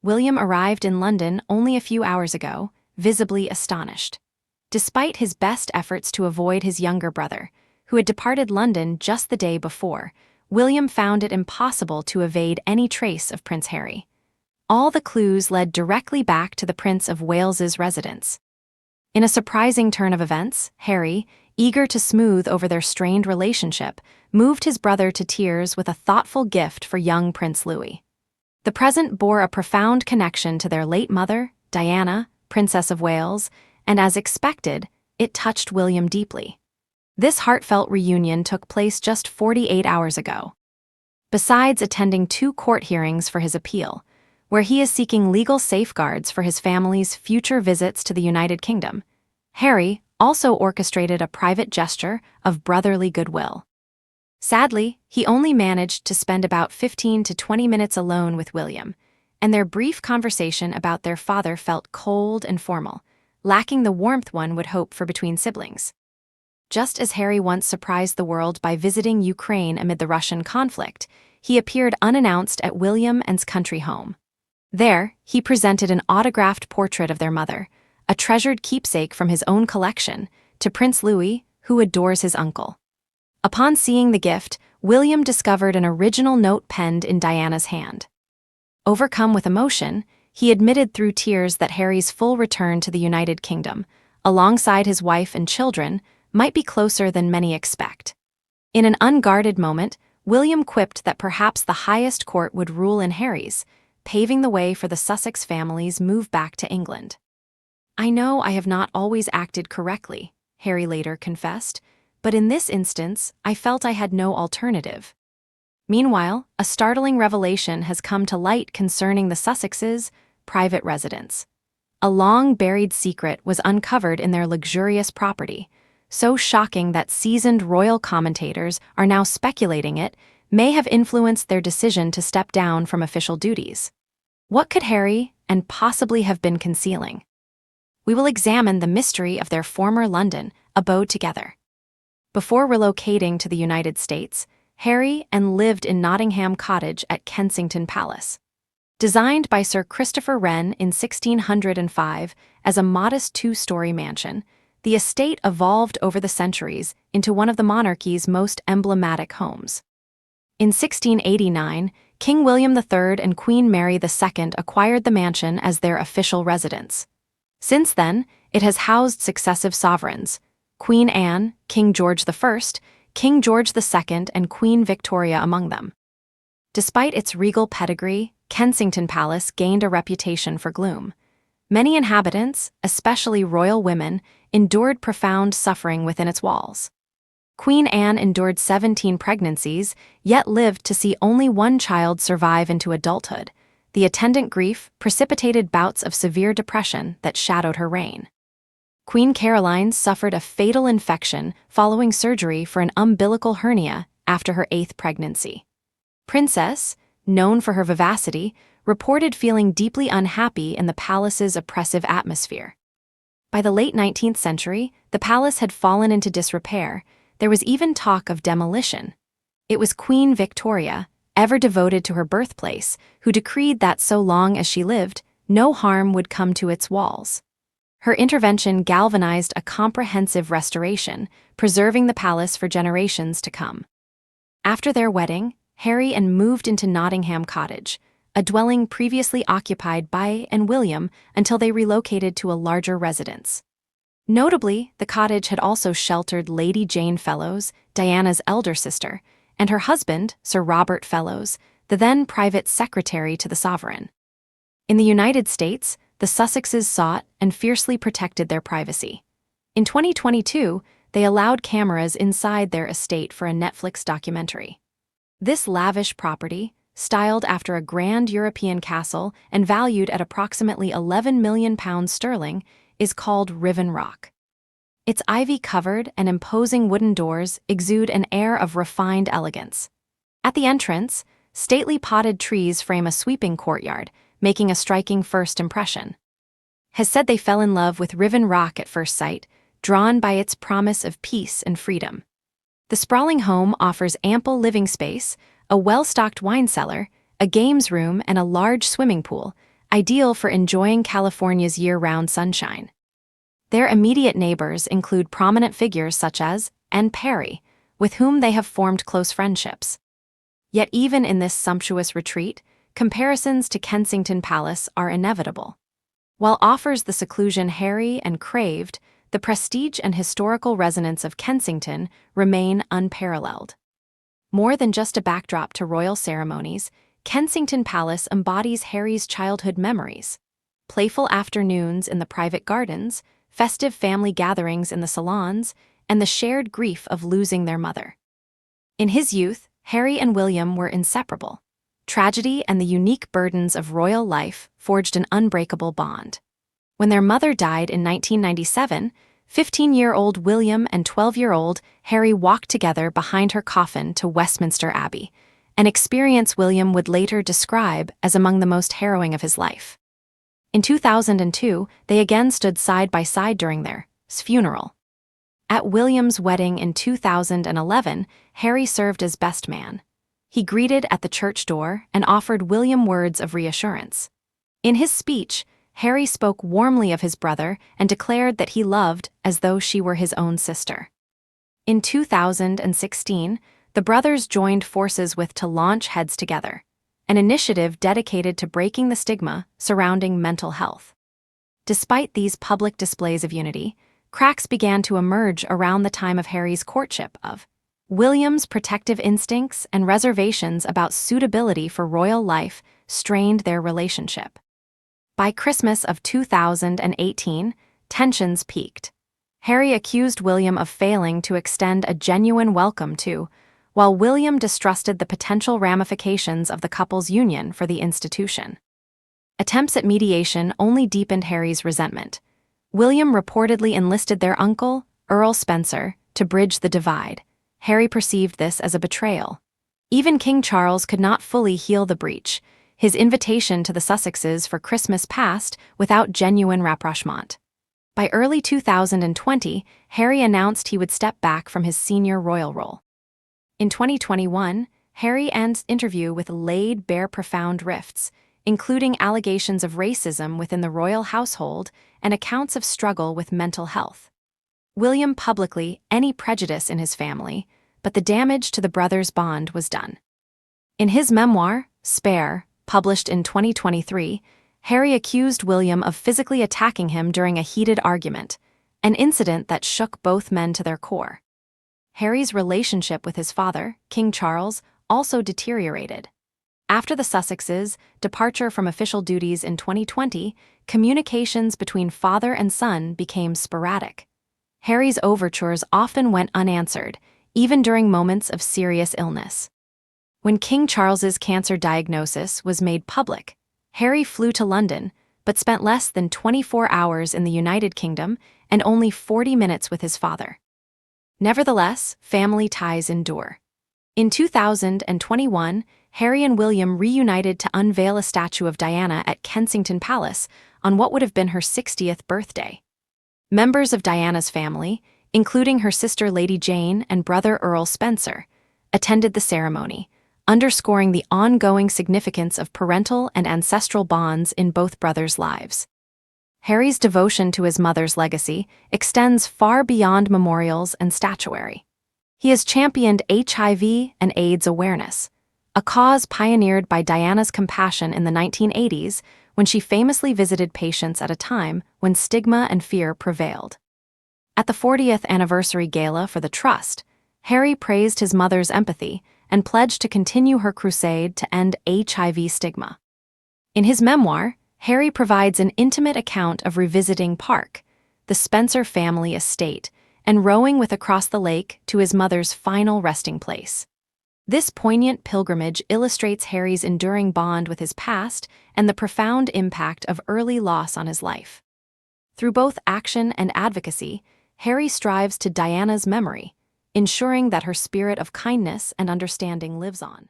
William arrived in London only a few hours ago, visibly astonished. Despite his best efforts to avoid his younger brother, who had departed London just the day before, William found it impossible to evade any trace of Prince Harry. All the clues led directly back to the Prince of Wales's residence. In a surprising turn of events, Harry, eager to smooth over their strained relationship, moved his brother to tears with a thoughtful gift for young Prince Louis. The present bore a profound connection to their late mother, Diana, Princess of Wales, and as expected, it touched William deeply. This heartfelt reunion took place just 48 hours ago. Besides attending 2 court hearings for his appeal, where he is seeking legal safeguards for his family's future visits to the United Kingdom, Harry also orchestrated a private gesture of brotherly goodwill. Sadly, he only managed to spend about 15 to 20 minutes alone with William, and their brief conversation about their father felt cold and formal, lacking the warmth one would hope for between siblings. Just as Harry once surprised the world by visiting Ukraine amid the Russian conflict, he appeared unannounced at William and's country home. There, he presented an autographed portrait of their mother, a treasured keepsake from his own collection, to Prince Louis, who adores his uncle. Upon seeing the gift, William discovered an original note penned in Diana's hand. Overcome with emotion, he admitted through tears that Harry's full return to the United Kingdom, alongside his wife and children, might be closer than many expect. In an unguarded moment, William quipped that perhaps the highest court would rule in Harry's, paving the way for the Sussex family's move back to England. "I know I have not always acted correctly," Harry later confessed, "but in this instance, I felt I had no alternative." Meanwhile, a startling revelation has come to light concerning the Sussexes' private residence. A long-buried secret was uncovered in their luxurious property, so shocking that seasoned royal commentators are now speculating it may have influenced their decision to step down from official duties. What could Harry and possibly have been concealing? We will examine the mystery of their former London abode together. Before relocating to the United States, Harry and lived in Nottingham Cottage at Kensington Palace. Designed by Sir Christopher Wren in 1605 as a modest 2-story mansion, the estate evolved over the centuries into one of the monarchy's most emblematic homes. In 1689, King William III and Queen Mary II acquired the mansion as their official residence. Since then, it has housed successive sovereigns: Queen Anne, King George I, King George II, and Queen Victoria among them. Despite its regal pedigree, Kensington Palace gained a reputation for gloom. Many inhabitants, especially royal women, endured profound suffering within its walls. Queen Anne endured 17 pregnancies, yet lived to see only one child survive into adulthood. The attendant grief precipitated bouts of severe depression that shadowed her reign. Queen Caroline suffered a fatal infection following surgery for an umbilical hernia after her 8th pregnancy. Princess, known for her vivacity, reported feeling deeply unhappy in the palace's oppressive atmosphere. By the late 19th century, the palace had fallen into disrepair. There was even talk of demolition. It was Queen Victoria, ever devoted to her birthplace, who decreed that so long as she lived, no harm would come to its walls. Her intervention galvanized a comprehensive restoration, preserving the palace for generations to come. After their wedding, Harry and moved into Nottingham Cottage, a dwelling previously occupied by and William until they relocated to a larger residence. Notably, the cottage had also sheltered Lady Jane Fellowes, Diana's elder sister, and her husband, Sir Robert Fellowes, the then private secretary to the sovereign. In the United States, the Sussexes sought and fiercely protected their privacy. In 2022, they allowed cameras inside their estate for a Netflix documentary. This lavish property, styled after a grand European castle and valued at approximately £11 million sterling, is called Riven Rock. Its ivy-covered and imposing wooden doors exude an air of refined elegance. At the entrance, stately potted trees frame a sweeping courtyard, making a striking first impression. Has said they fell in love with Riven Rock at first sight, drawn by its promise of peace and freedom. The sprawling home offers ample living space, a well-stocked wine cellar, a games room, and a large swimming pool, ideal for enjoying California's year-round sunshine. Their immediate neighbors include prominent figures such as Anne Perry, with whom they have formed close friendships. Yet even in this sumptuous retreat, comparisons to Kensington Palace are inevitable. While offers the seclusion Harry and craved, the prestige and historical resonance of Kensington remain unparalleled. More than just a backdrop to royal ceremonies, Kensington Palace embodies Harry's childhood memories. Playful afternoons in the private gardens, festive family gatherings in the salons, and the shared grief of losing their mother. In his youth, Harry and William were inseparable. Tragedy and the unique burdens of royal life forged an unbreakable bond. When their mother died in 1997, 15-year-old William and 12-year-old Harry walked together behind her coffin to Westminster Abbey, an experience William would later describe as among the most harrowing of his life. In 2002, they again stood side by side during their funeral. At William's wedding in 2011, Harry served as best man. He greeted at the church door and offered William words of reassurance. In his speech, Harry spoke warmly of his brother and declared that he loved as though she were his own sister. In 2016, the brothers joined forces to launch Heads Together, an initiative dedicated to breaking the stigma surrounding mental health. Despite these public displays of unity, cracks began to emerge around the time of Harry's courtship of William's protective instincts and reservations about suitability for royal life strained their relationship. By Christmas of 2018, tensions peaked. Harry accused William of failing to extend a genuine welcome to, while William distrusted the potential ramifications of the couple's union for the institution. Attempts at mediation only deepened Harry's resentment. William reportedly enlisted their uncle, Earl Spencer, to bridge the divide. Harry perceived this as a betrayal. Even King Charles could not fully heal the breach. His invitation to the Sussexes for Christmas passed without genuine rapprochement. By early 2020, Harry announced he would step back from his senior royal role. In 2021, Harry and Meghan's interview laid bare profound rifts, including allegations of racism within the royal household and accounts of struggle with mental health. William publicly any prejudice in his family, but the damage to the brothers' bond was done. In his memoir, Spare, published in 2023, Harry accused William of physically attacking him during a heated argument, an incident that shook both men to their core. Harry's relationship with his father, King Charles, also deteriorated. After the Sussexes' departure from official duties in 2020, communications between father and son became sporadic. Harry's overtures often went unanswered, even during moments of serious illness. When King Charles's cancer diagnosis was made public, Harry flew to London, but spent less than 24 hours in the United Kingdom and only 40 minutes with his father. Nevertheless, family ties endure. In 2021, Harry and William reunited to unveil a statue of Diana at Kensington Palace on what would have been her 60th birthday. Members of Diana's family, including her sister Lady Jane and brother Earl Spencer, attended the ceremony, underscoring the ongoing significance of parental and ancestral bonds in both brothers' lives. Harry's devotion to his mother's legacy extends far beyond memorials and statuary. He has championed HIV and AIDS awareness, a cause pioneered by Diana's compassion in the 1980s when she famously visited patients at a time when stigma and fear prevailed. At the 40th anniversary gala for the Trust, Harry praised his mother's empathy and pledged to continue her crusade to end HIV stigma. In his memoir, Harry provides an intimate account of revisiting Park, the Spencer family estate, and rowing across the lake to his mother's final resting place. This poignant pilgrimage illustrates Harry's enduring bond with his past and the profound impact of early loss on his life. Through both action and advocacy, Harry strives to Diana's memory, ensuring that her spirit of kindness and understanding lives on.